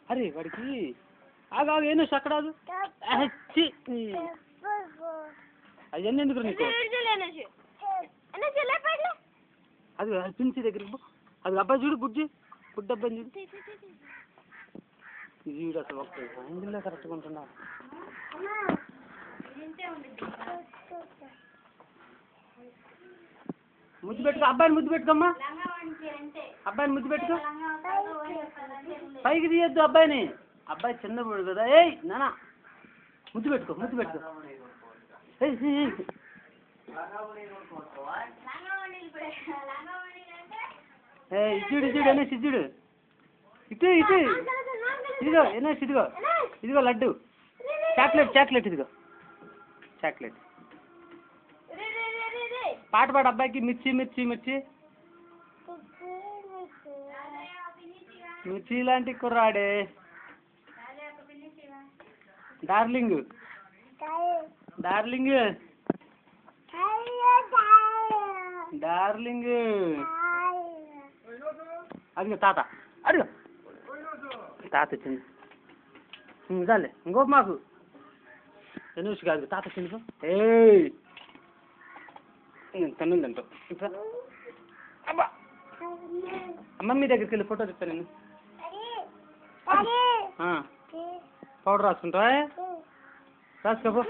అరే వాడికి ఆగు ఆగు ఏను అక్కడ ఆగు అవన్నీ ఎందుకు నీకు అది పిలిచి దగ్గరికి అది అబ్బాయి చూడు గుడ్డు అబ్బాయి చూడు వీడు అసలు ఇందులో కరెక్ట్గా ఉంటున్నా ముద్దు పెట్టుకో అబ్బాయిని ముద్దు పెట్టుకోమ్మా అబ్బాయిని ముద్దు పెట్టుకో పైకి తీయద్దు అబ్బాయిని అబ్బాయి చిన్నప్పుడు కదా ఏయ్ నానా ముద్దు పెట్టుకో ఇచ్చుడు అనేసి ఇచ్చుడు ఇటు ఇదిగో అనేసి ఇదిగో లడ్డు చాక్లెట్ ఇదిగో చాక్లెట్ పాట పాడు అబ్బాయికి మిర్చి లాంటి కుర్రాడే డార్లింగ్ అదిగో తాత వచ్చింది చాలే ఇంకో మాకు ఎన్నిసి కాదు తాత వచ్చింది తన్నుందంట అబ్బా మమ్మీ దగ్గరికి వెళ్ళి ఫోటో చెప్తాను నేను పౌడర్ రాసుకుంటావా రాసుకోపో